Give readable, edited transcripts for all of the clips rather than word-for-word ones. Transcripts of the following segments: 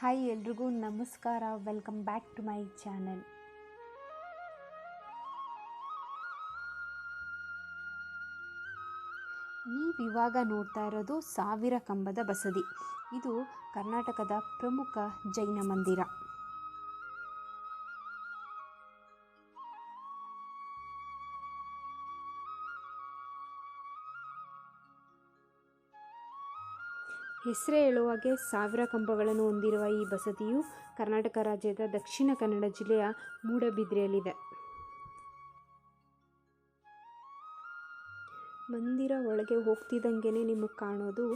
Hi ಎಲ್ರಿಗೂ ನಮಸ್ಕಾರ. Welcome back to my channel. ನೀವಿವಾಗ ನೋಡ್ತಾ ಇರೋದು ಸಾವಿರ ಕಂಬದ ಬಸದಿ. ಇದು ಕರ್ನಾಟಕದ ಪ್ರಮುಖ ಜೈನ ಮಂದಿರ. ಹೆಸರೇ ಹೇಳುವಾಗೆ ಸಾವಿರ ಕಂಬಗಳನ್ನು ಹೊಂದಿರುವ ಈ ಬಸದಿಯು ಕರ್ನಾಟಕ ರಾಜ್ಯದ ದಕ್ಷಿಣ ಕನ್ನಡ ಜಿಲ್ಲೆಯ ಮೂಡಬಿದ್ರೆಯಲ್ಲಿದೆ. ಮಂದಿರ ಒಳಗೆ ಹೋಗ್ತಿದ್ದಂಗೆ ನಿಮಗೆ ಕಾಣೋದು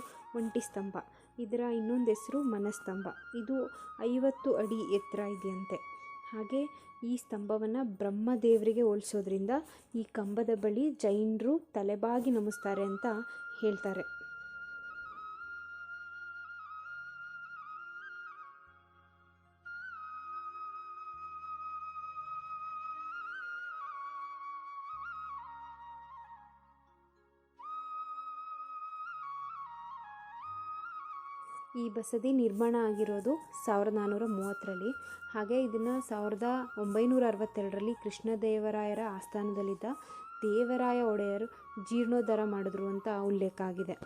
ಒಂಟಿ ಸ್ತಂಭ. ಇದರ ಇನ್ನೊಂದು ಹೆಸರು ಮನಸ್ತಂಭ. ಇದು 50 ಅಡಿ ಎತ್ತರ ಇದೆಯಂತೆ. ಹಾಗೆ ಈ ಸ್ತಂಭವನ್ನು ಬ್ರಹ್ಮದೇವರಿಗೆ ಹೋಲಿಸೋದ್ರಿಂದ ಈ ಕಂಬದ ಬಳಿ ಜೈನರು ತಲೆಬಾಗಿ ನಮಿಸ್ತಾರೆ ಅಂತ ಹೇಳ್ತಾರೆ. ಈ ಬಸದಿ ನಿರ್ಮಾಣ ಆಗಿರೋದು 1430ರಲ್ಲಿ. ಹಾಗೆ ಇದನ್ನು 1962ರಲ್ಲಿ ಕೃಷ್ಣದೇವರಾಯರ ಆಸ್ಥಾನದಲ್ಲಿದ್ದ ದೇವರಾಯ ಒಡೆಯರು ಜೀರ್ಣೋದ್ಧಾರ ಮಾಡಿದ್ರು ಅಂತ ಉಲ್ಲೇಖ ಆಗಿದೆ.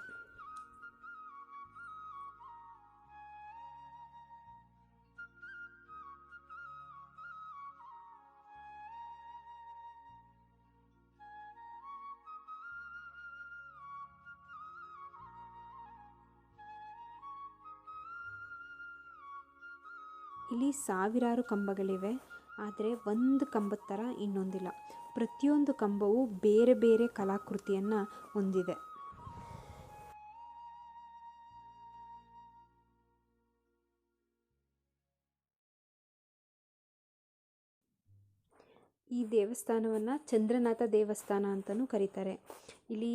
ಇಲ್ಲಿ ಸಾವಿರಾರು ಕಂಬಗಳಿವೆ, ಆದರೆ ಒಂದು ಕಂಬದ ಥರ ಇನ್ನೊಂದಿಲ್ಲ. ಪ್ರತಿಯೊಂದು ಕಂಬವು ಬೇರೆ ಬೇರೆ ಕಲಾಕೃತಿಯನ್ನು ಹೊಂದಿದೆ. ಈ ದೇವಸ್ಥಾನವನ್ನು ಚಂದ್ರನಾಥ ದೇವಸ್ಥಾನ ಅಂತಲೂ ಕರೀತಾರೆ. ಇಲ್ಲಿ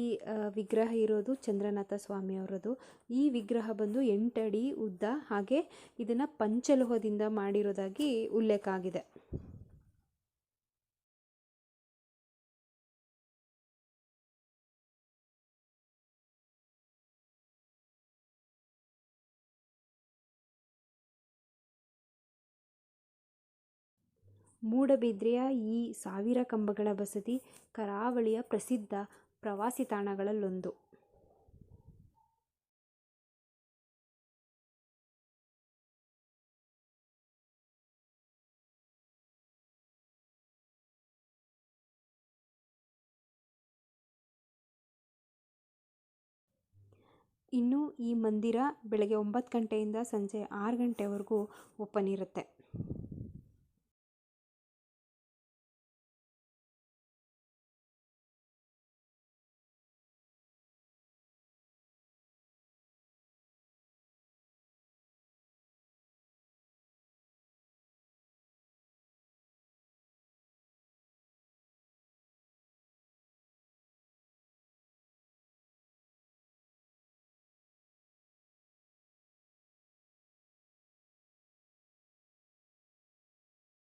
ವಿಗ್ರಹ ಇರೋದು ಚಂದ್ರನಾಥ ಸ್ವಾಮಿಯವರದು. ಈ ವಿಗ್ರಹ ಬಂದು 8 ಅಡಿ ಉದ್ದ, ಹಾಗೆ ಇದನ್ನು ಪಂಚಲೋಹದಿಂದ ಮಾಡಿರೋದಾಗಿ ಉಲ್ಲೇಖ ಆಗಿದೆ. ಮೂಡಬಿದ್ರೆಯ ಈ ಸಾವಿರ ಕಂಬಗಳ ಬಸದಿ ಕರಾವಳಿಯ ಪ್ರಸಿದ್ಧ ಪ್ರವಾಸಿ ತಾಣಗಳಲ್ಲೊಂದು. ಇನ್ನು ಈ ಮಂದಿರ ಬೆಳಗ್ಗೆ 9 ಗಂಟೆಯಿಂದ ಸಂಜೆ 6 ಗಂಟೆವರೆಗೂ ಓಪನ್ ಇರುತ್ತೆ.